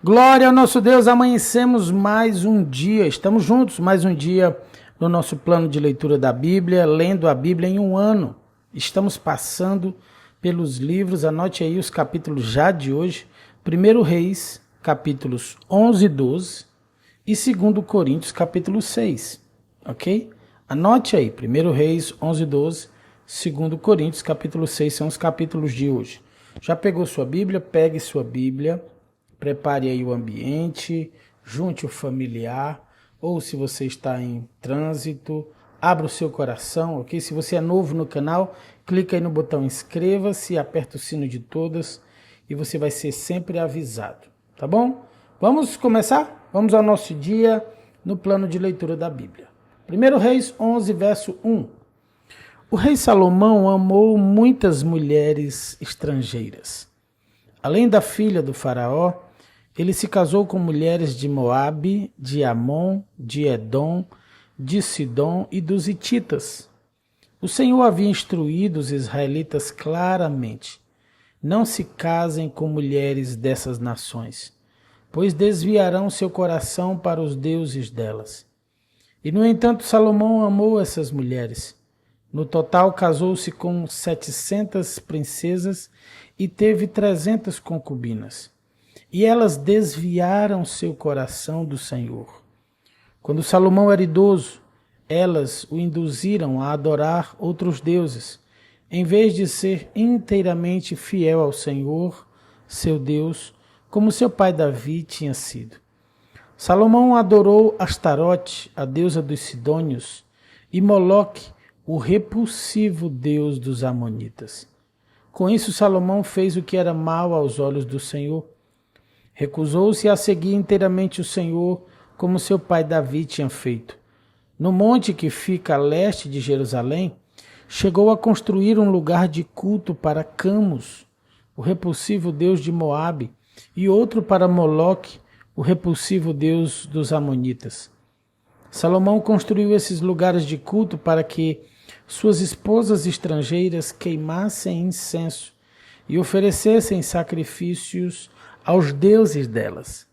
Glória ao nosso Deus, amanhecemos mais um dia, estamos juntos mais um dia no nosso plano de leitura da Bíblia, lendo a Bíblia em um ano. Estamos passando pelos livros, anote aí os capítulos já de hoje, 1 Reis, capítulos 11 e 12 e 2 Coríntios, capítulo 6, ok? Anote aí, 1 Reis 11 e 12, 2 Coríntios, capítulo 6, são os capítulos de hoje. Já pegou sua Bíblia? Pegue sua Bíblia. Prepare aí o ambiente, junte o familiar, ou se você está em trânsito, abra o seu coração, ok? Se você é novo no canal, clica aí no botão inscreva-se, aperta o sino de todas e você vai ser sempre avisado, tá bom? Vamos começar? Vamos ao nosso dia no plano de leitura da Bíblia. 1 Reis 11, verso 1. O rei Salomão amou muitas mulheres estrangeiras. Além da filha do faraó, ele se casou com mulheres de Moabe, de Amon, de Edom, de Sidom e dos hititas. O Senhor havia instruído os israelitas claramente: não se casem com mulheres dessas nações, pois desviarão seu coração para os deuses delas. E, no entanto, Salomão amou essas mulheres. No total, casou-se com 700 princesas e teve 300 concubinas. E elas desviaram seu coração do Senhor. Quando Salomão era idoso, elas o induziram a adorar outros deuses, em vez de ser inteiramente fiel ao Senhor, seu Deus, como seu pai Davi tinha sido. Salomão adorou Astarote, a deusa dos Sidônios, e Moloque, o repulsivo deus dos Amonitas. Com isso, Salomão fez o que era mal aos olhos do Senhor. Recusou-se a seguir inteiramente o Senhor, como seu pai Davi tinha feito. No monte que fica a leste de Jerusalém, chegou a construir um lugar de culto para Camus, o repulsivo deus de Moabe, e outro para Moloque, o repulsivo deus dos Amonitas. Salomão construiu esses lugares de culto para que suas esposas estrangeiras queimassem incenso e oferecessem sacrifícios aos deuses delas.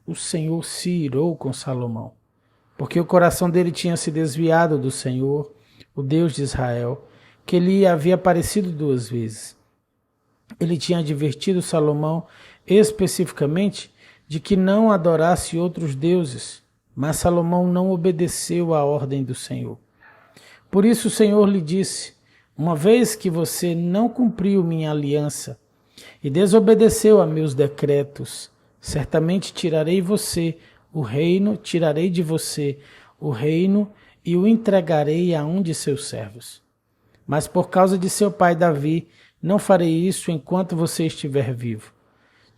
O Senhor se irou com Salomão, porque o coração dele tinha se desviado do Senhor, o Deus de Israel, que lhe havia aparecido 2 vezes. Ele tinha advertido Salomão especificamente de que não adorasse outros deuses, mas Salomão não obedeceu à ordem do Senhor. Por isso o Senhor lhe disse: uma vez que você não cumpriu minha aliança e desobedeceu a meus decretos, certamente tirarei de você o reino e o entregarei a um de seus servos. Mas por causa de seu pai Davi, não farei isso enquanto você estiver vivo.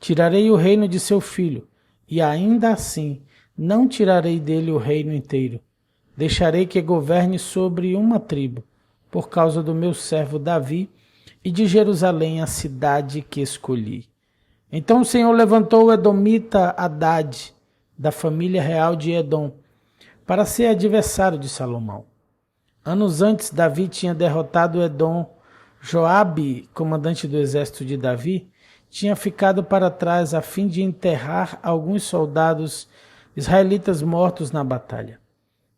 Tirarei o reino de seu filho, e ainda assim não tirarei dele o reino inteiro. Deixarei que governe sobre uma tribo, por causa do meu servo Davi, e de Jerusalém a cidade que escolhi. Então o Senhor levantou o edomita Hadade, da família real de Edom, para ser adversário de Salomão. Anos antes, Davi tinha derrotado Edom. Joabe, comandante do exército de Davi, tinha ficado para trás a fim de enterrar alguns soldados israelitas mortos na batalha.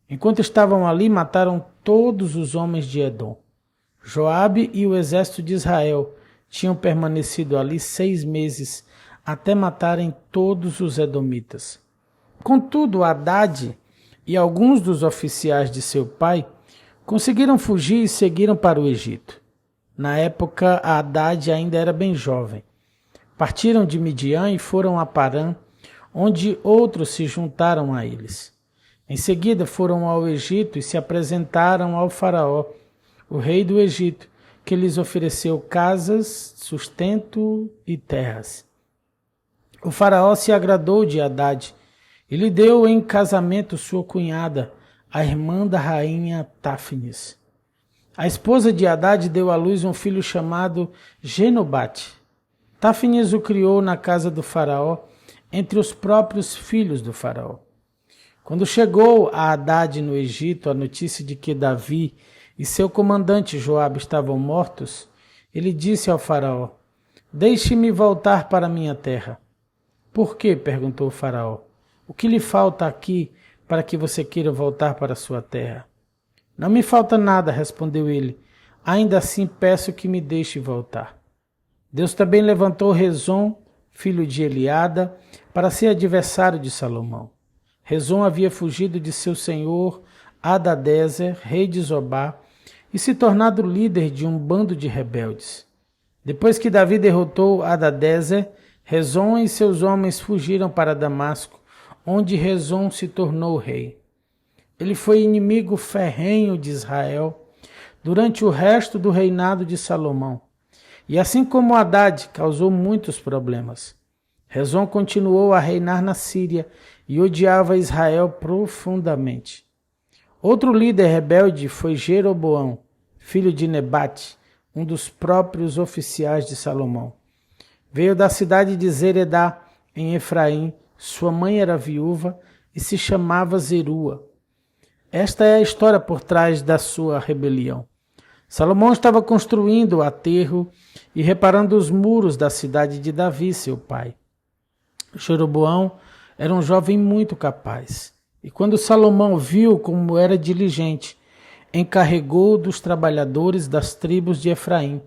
Enquanto estavam ali, mataram todos os homens de Edom. Joabe e o exército de Israel tinham permanecido ali 6 meses, até matarem todos os edomitas. Contudo, Hadade e alguns dos oficiais de seu pai conseguiram fugir e seguiram para o Egito. Na época, Hadade ainda era bem jovem. Partiram de Midian e foram a Parã, onde outros se juntaram a eles. Em seguida foram ao Egito e se apresentaram ao faraó, o rei do Egito, que lhes ofereceu casas, sustento e terras. O faraó se agradou de Hadade e lhe deu em casamento sua cunhada, a irmã da rainha Táfnis. A esposa de Hadade deu à luz um filho chamado Genobate. Táfnis o criou na casa do faraó, entre os próprios filhos do faraó. Quando chegou a Hadade no Egito a notícia de que Davi e seu comandante Joabe estavam mortos, ele disse ao faraó: deixe-me voltar para minha terra. Por quê? Perguntou o faraó. O que lhe falta aqui para que você queira voltar para sua terra? Não me falta nada, respondeu ele. Ainda assim peço que me deixe voltar. Deus também levantou Rezon, filho de Eliada, para ser adversário de Salomão. Rezon havia fugido de seu senhor Hadadezer, rei de Zobá, e se tornado líder de um bando de rebeldes. Depois que Davi derrotou Hadadezer, Rezon e seus homens fugiram para Damasco, onde Rezon se tornou rei. Ele foi inimigo ferrenho de Israel durante o resto do reinado de Salomão. E assim como Haddad causou muitos problemas, Rezon continuou a reinar na Síria e odiava Israel profundamente. Outro líder rebelde foi Jeroboão, filho de Nebate, um dos próprios oficiais de Salomão. Veio da cidade de Zeredá, em Efraim. Sua mãe era viúva e se chamava Zerua. Esta é a história por trás da sua rebelião. Salomão estava construindo o aterro e reparando os muros da cidade de Davi, seu pai. Jeroboão era um jovem muito capaz. E quando Salomão viu como era diligente, encarregou dos trabalhadores das tribos de Efraim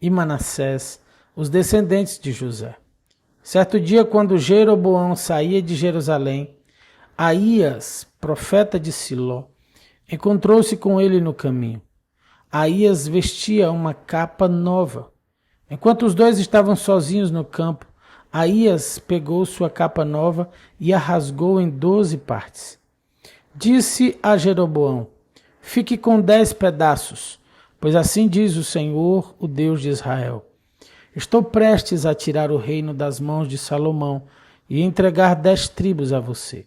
e Manassés, os descendentes de José. Certo dia, quando Jeroboão saía de Jerusalém, Aías, profeta de Siló, encontrou-se com ele no caminho. Aías vestia uma capa nova. Enquanto os dois estavam sozinhos no campo, Aías pegou sua capa nova e a rasgou em 12 partes. Disse a Jeroboão: fique com 10 pedaços, pois assim diz o Senhor, o Deus de Israel. Estou prestes a tirar o reino das mãos de Salomão e entregar 10 tribos a você.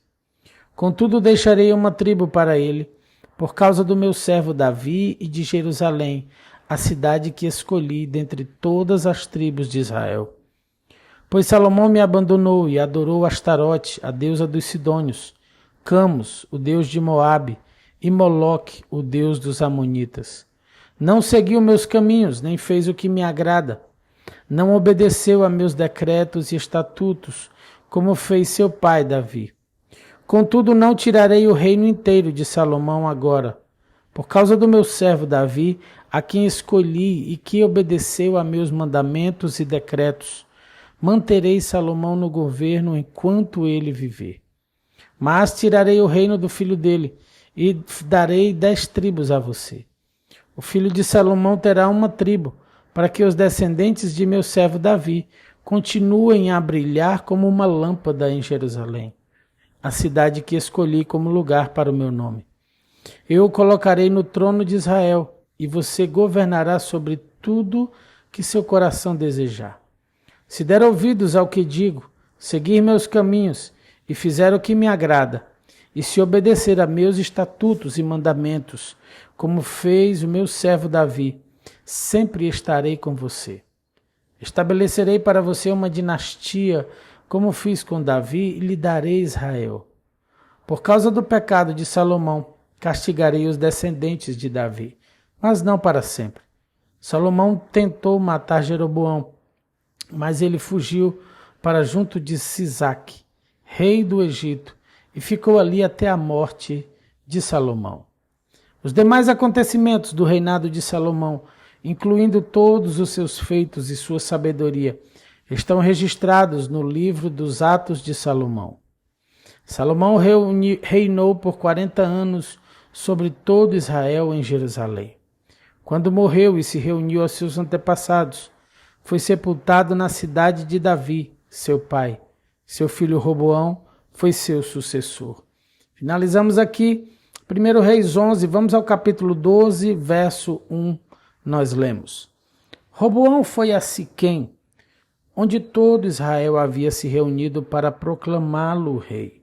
Contudo, deixarei uma tribo para ele, por causa do meu servo Davi e de Jerusalém, a cidade que escolhi dentre todas as tribos de Israel. Pois Salomão me abandonou e adorou Astarote, a deusa dos Sidônios, Camus, o deus de Moabe, e Moloque, o deus dos Amonitas. Não seguiu meus caminhos, nem fez o que me agrada. Não obedeceu a meus decretos e estatutos, como fez seu pai Davi. Contudo, não tirarei o reino inteiro de Salomão agora, por causa do meu servo Davi, a quem escolhi e que obedeceu a meus mandamentos e decretos. Manterei Salomão no governo enquanto ele viver. Mas tirarei o reino do filho dele e darei 10 tribos a você. O filho de Salomão terá uma tribo, para que os descendentes de meu servo Davi continuem a brilhar como uma lâmpada em Jerusalém, a cidade que escolhi como lugar para o meu nome. Eu o colocarei no trono de Israel, e você governará sobre tudo que seu coração desejar. Se der ouvidos ao que digo, seguir meus caminhos e fizer o que me agrada, e se obedecer a meus estatutos e mandamentos, como fez o meu servo Davi, sempre estarei com você. Estabelecerei para você uma dinastia, como fiz com Davi, e lhe darei Israel. Por causa do pecado de Salomão, castigarei os descendentes de Davi, mas não para sempre. Salomão tentou matar Jeroboão, mas ele fugiu para junto de Sisaque, rei do Egito, e ficou ali até a morte de Salomão. Os demais acontecimentos do reinado de Salomão, incluindo todos os seus feitos e sua sabedoria, estão registrados no livro dos Atos de Salomão. Salomão reinou por 40 anos sobre todo Israel em Jerusalém. Quando morreu e se reuniu aos seus antepassados, foi sepultado na cidade de Davi, seu pai. Seu filho Roboão foi seu sucessor. Finalizamos aqui 1 Reis 11, vamos ao capítulo 12, verso 1, nós lemos. Roboão foi a Siquém, onde todo Israel havia se reunido para proclamá-lo rei.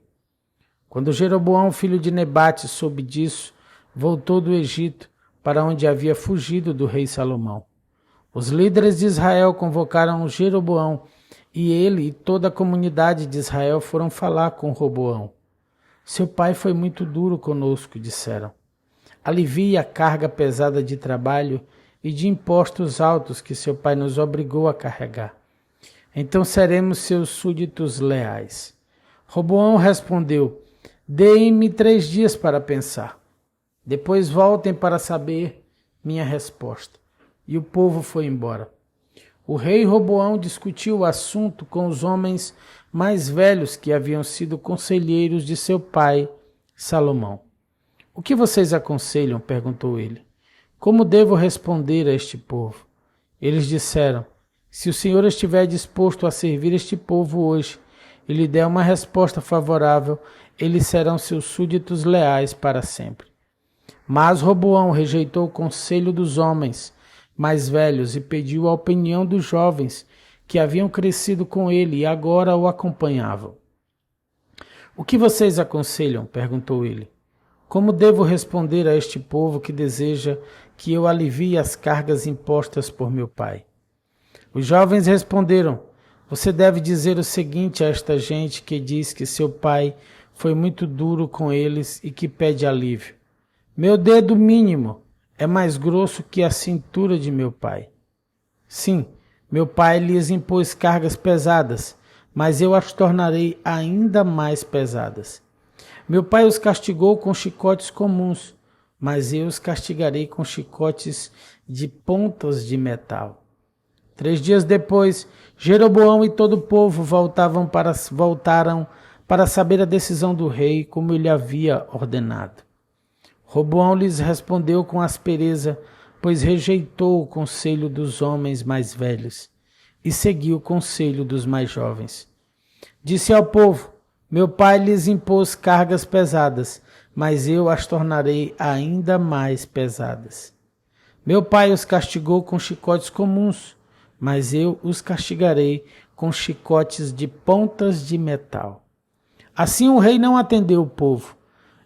Quando Jeroboão, filho de Nebate, soube disso, voltou do Egito, para onde havia fugido do rei Salomão. Os líderes de Israel convocaram Jeroboão, e ele e toda a comunidade de Israel foram falar com Roboão. Seu pai foi muito duro conosco, disseram. Alivie a carga pesada de trabalho e de impostos altos que seu pai nos obrigou a carregar. então seremos seus súditos leais. Roboão respondeu: deem-me 3 dias para pensar. Depois voltem para saber minha resposta. E o povo foi embora. O rei Roboão discutiu o assunto com os homens mais velhos que haviam sido conselheiros de seu pai, Salomão. O que vocês aconselham? Perguntou ele. Como devo responder a este povo? Eles disseram: se o Senhor estiver disposto a servir este povo hoje e lhe der uma resposta favorável, eles serão seus súditos leais para sempre. Mas Roboão rejeitou o conselho dos homens mais velhos e pediu a opinião dos jovens que haviam crescido com ele e agora o acompanhavam. O que vocês aconselham? Perguntou ele. Como devo responder a este povo que deseja que eu alivie as cargas impostas por meu pai? Os jovens responderam: você deve dizer o seguinte a esta gente que diz que seu pai foi muito duro com eles e que pede alívio. Meu dedo mínimo é mais grosso que a cintura de meu pai. Sim, meu pai lhes impôs cargas pesadas, mas eu as tornarei ainda mais pesadas. Meu pai os castigou com chicotes comuns, mas eu os castigarei com chicotes de pontas de metal. 3 dias depois, Jeroboão e todo o povo voltaram para saber a decisão do rei, como ele havia ordenado. Roboão lhes respondeu com aspereza, pois rejeitou o conselho dos homens mais velhos e seguiu o conselho dos mais jovens. Disse ao povo: meu pai lhes impôs cargas pesadas, mas eu as tornarei ainda mais pesadas. Meu pai os castigou com chicotes comuns, mas eu os castigarei com chicotes de pontas de metal. Assim o rei não atendeu o povo.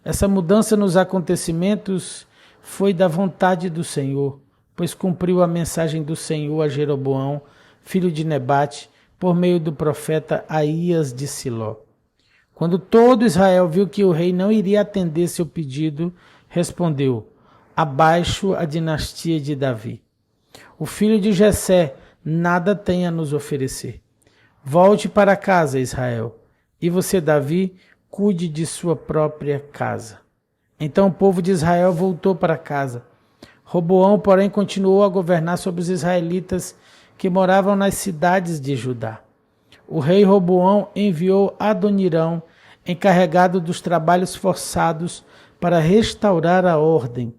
Essa mudança nos acontecimentos foi da vontade do Senhor, pois cumpriu a mensagem do Senhor a Jeroboão, filho de Nebate, por meio do profeta Aías de Siló. Quando todo Israel viu que o rei não iria atender seu pedido, respondeu: abaixo a dinastia de Davi. O filho de Jessé nada tem a nos oferecer. Volte para casa, Israel, e você, Davi, cuide de sua própria casa. Então o povo de Israel voltou para casa. Roboão, porém, continuou a governar sobre os israelitas que moravam nas cidades de Judá. O rei Roboão enviou Adonirão, encarregado dos trabalhos forçados, para restaurar a ordem.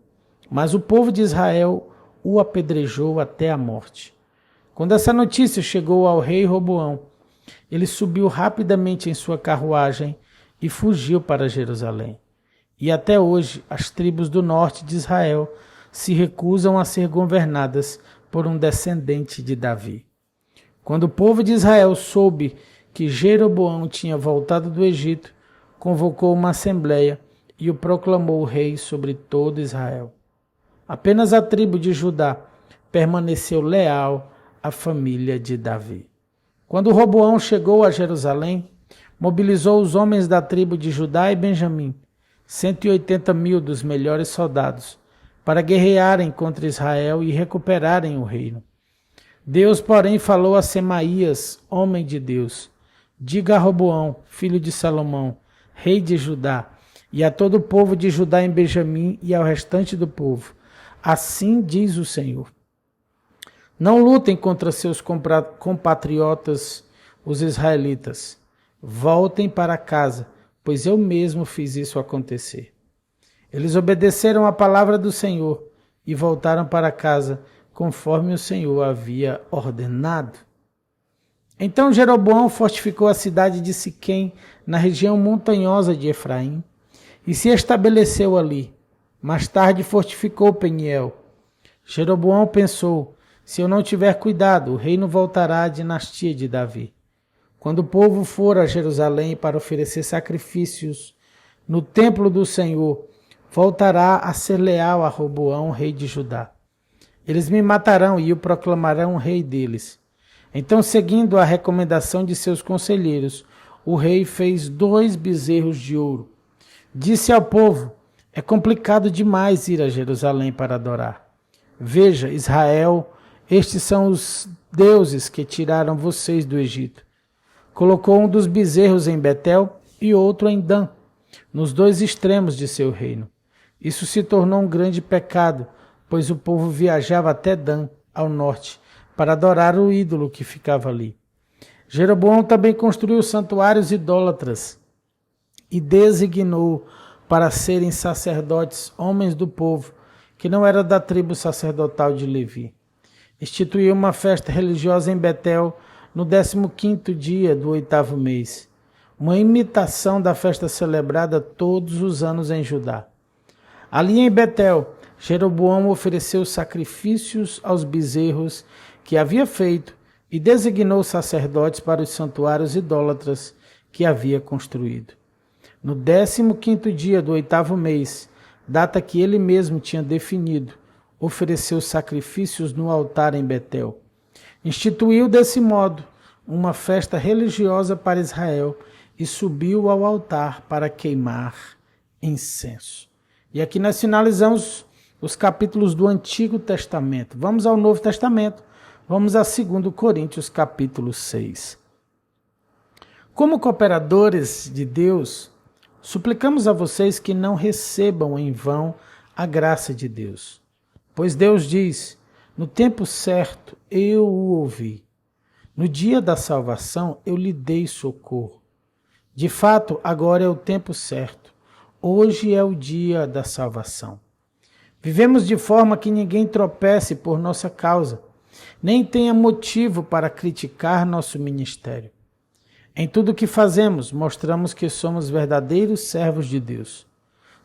Mas o povo de Israel o apedrejou até a morte. Quando essa notícia chegou ao rei Roboão, ele subiu rapidamente em sua carruagem e fugiu para Jerusalém. E até hoje as tribos do norte de Israel se recusam a ser governadas por um descendente de Davi. Quando o povo de Israel soube que Jeroboão tinha voltado do Egito, convocou uma assembleia e o proclamou rei sobre todo Israel. Apenas a tribo de Judá permaneceu leal à família de Davi. Quando Roboão chegou a Jerusalém, mobilizou os homens da tribo de Judá e Benjamim, 180.000 dos melhores soldados, para guerrearem contra Israel e recuperarem o reino. Deus, porém, falou a Semaías, homem de Deus: diga a Roboão, filho de Salomão, rei de Judá, e a todo o povo de Judá em Benjamim e ao restante do povo: assim diz o Senhor: não lutem contra seus compatriotas, os israelitas. Voltem para casa, pois eu mesmo fiz isso acontecer. Eles obedeceram à palavra do Senhor e voltaram para casa, conforme o Senhor havia ordenado. Então Jeroboão fortificou a cidade de Siquém, na região montanhosa de Efraim, e se estabeleceu ali. Mais tarde fortificou Peniel. Jeroboão pensou: se eu não tiver cuidado, o reino voltará à dinastia de Davi. Quando o povo for a Jerusalém para oferecer sacrifícios no templo do Senhor, voltará a ser leal a Roboão, rei de Judá. Eles me matarão e o proclamarão rei deles. Então, seguindo a recomendação de seus conselheiros, o rei fez 2 bezerros de ouro. Disse ao povo: é complicado demais ir a Jerusalém para adorar. Veja, Israel Estes são os deuses que tiraram vocês do Egito. Colocou um dos bezerros em Betel e outro em Dan, nos dois extremos de seu reino. Isso se tornou um grande pecado, pois o povo viajava até Dan, ao norte, para adorar o ídolo que ficava ali. Jeroboão também construiu santuários idólatras e designou para serem sacerdotes homens do povo, que não era da tribo sacerdotal de Levi. Instituiu uma festa religiosa em Betel no 15º dia do 8º mês, uma imitação da festa celebrada todos os anos em Judá. Ali em Betel, Jeroboão ofereceu sacrifícios aos bezerros que havia feito e designou sacerdotes para os santuários idólatras que havia construído. No 15º dia do 8º mês, data que ele mesmo tinha definido, ofereceu sacrifícios no altar em Betel. Instituiu desse modo uma festa religiosa para Israel e subiu ao altar para queimar incenso. E aqui nós finalizamos os capítulos do Antigo Testamento. Vamos ao Novo Testamento. Vamos a 2 Coríntios, capítulo 6. Como cooperadores de Deus, suplicamos a vocês que não recebam em vão a graça de Deus. Pois Deus diz, no tempo certo eu o ouvi. No dia da salvação eu lhe dei socorro. De fato, agora é o tempo certo. Hoje é o dia da salvação. Vivemos de forma que ninguém tropece por nossa causa, nem tenha motivo para criticar nosso ministério. Em tudo o que fazemos, mostramos que somos verdadeiros servos de Deus.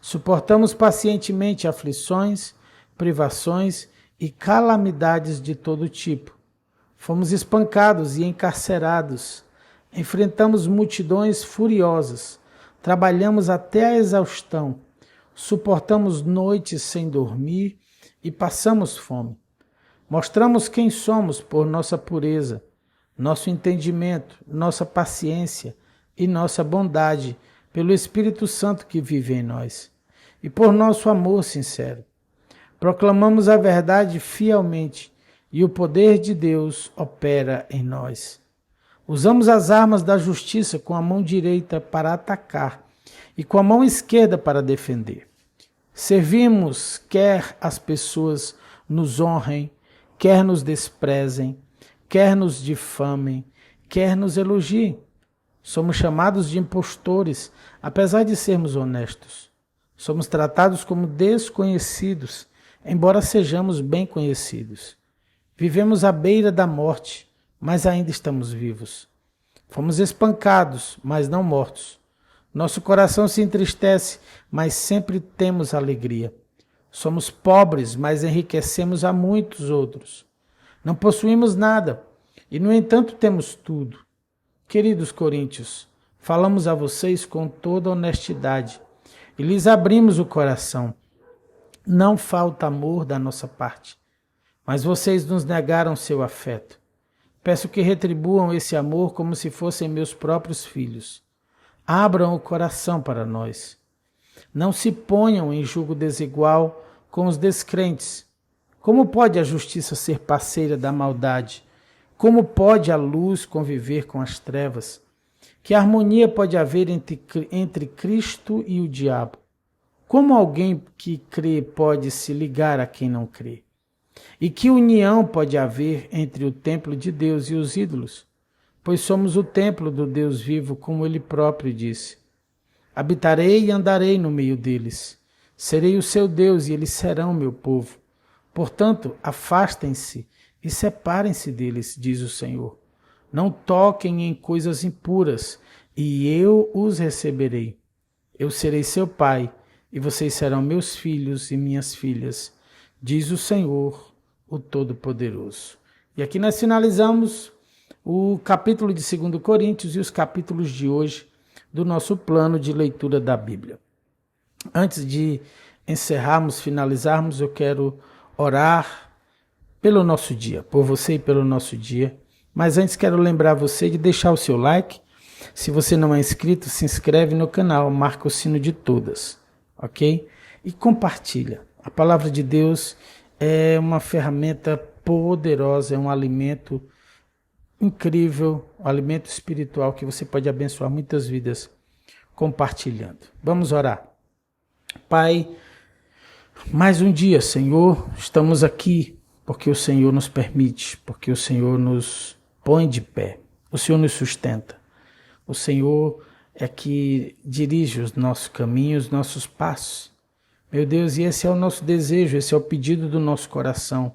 Suportamos pacientemente aflições, privações e calamidades de todo tipo. Fomos espancados e encarcerados. Enfrentamos multidões furiosas. Trabalhamos até a exaustão. Suportamos noites sem dormir e passamos fome. Mostramos quem somos por nossa pureza, nosso entendimento, nossa paciência e nossa bondade pelo Espírito Santo que vive em nós e por nosso amor sincero. Proclamamos a verdade fielmente e o poder de Deus opera em nós. Usamos as armas da justiça com a mão direita para atacar e com a mão esquerda para defender. Servimos quer as pessoas nos honrem, quer nos desprezem, quer nos difamem, quer nos elogiem. Somos chamados de impostores, apesar de sermos honestos. Somos tratados como desconhecidos, embora sejamos bem conhecidos. Vivemos à beira da morte, mas ainda estamos vivos. Fomos espancados, mas não mortos. Nosso coração se entristece, mas sempre temos alegria. Somos pobres, mas enriquecemos a muitos outros. Não possuímos nada, e no entanto temos tudo. Queridos coríntios, falamos a vocês com toda honestidade, e lhes abrimos o coração. Não falta amor da nossa parte, mas vocês nos negaram seu afeto. Peço que retribuam esse amor como se fossem meus próprios filhos. Abram o coração para nós. Não se ponham em julgo desigual com os descrentes. Como pode a justiça ser parceira da maldade? Como pode a luz conviver com as trevas? Que harmonia pode haver entre Cristo e o diabo? Como alguém que crê pode se ligar a quem não crê? E que união pode haver entre o templo de Deus e os ídolos? Pois somos o templo do Deus vivo, como ele próprio disse. Habitarei e andarei no meio deles. Serei o seu Deus e eles serão meu povo. Portanto, afastem-se e separem-se deles, diz o Senhor. Não toquem em coisas impuras, e eu os receberei. Eu serei seu pai, e vocês serão meus filhos e minhas filhas, diz o Senhor, o Todo-Poderoso. E aqui nós finalizamos o capítulo de 2 Coríntios e os capítulos de hoje do nosso plano de leitura da Bíblia. Antes de encerrarmos, finalizarmos, eu quero orar pelo nosso dia, por você e pelo nosso dia. Mas antes quero lembrar você de deixar o seu like. Se você não é inscrito, se inscreve no canal, marca o sino de todas, ok? E compartilha. A palavra de Deus é uma ferramenta poderosa, é um alimento incrível, um alimento espiritual que você pode abençoar muitas vidas compartilhando. Vamos orar. Pai, mais um dia, Senhor, estamos aqui porque o Senhor nos permite, porque o Senhor nos põe de pé, o Senhor nos sustenta. O Senhor é que dirige os nossos caminhos, os nossos passos. Meu Deus, e esse é o nosso desejo, esse é o pedido do nosso coração.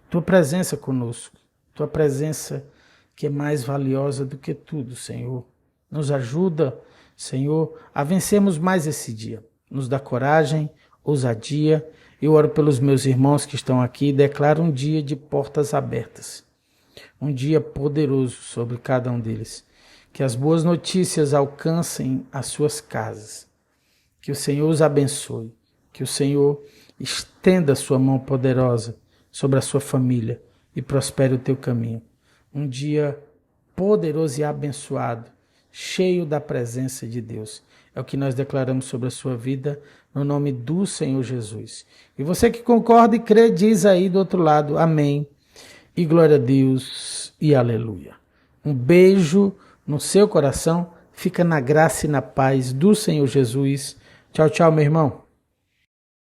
Tua presença conosco, tua presença que é mais valiosa do que tudo, Senhor. Nos ajuda, Senhor, a vencermos mais esse dia. Nos dá coragem, ousadia. Eu oro pelos meus irmãos que estão aqui e declaro um dia de portas abertas. Um dia poderoso sobre cada um deles. Que as boas notícias alcancem as suas casas. Que o Senhor os abençoe. Que o Senhor estenda a sua mão poderosa sobre a sua família e prospere o teu caminho. Um dia poderoso e abençoado, cheio da presença de Deus. É o que nós declaramos sobre a sua vida, no nome do Senhor Jesus. E você que concorda e crê, diz aí do outro lado, amém. E glória a Deus e aleluia. Um beijo no seu coração. Fica na graça e na paz do Senhor Jesus. Tchau, tchau, meu irmão.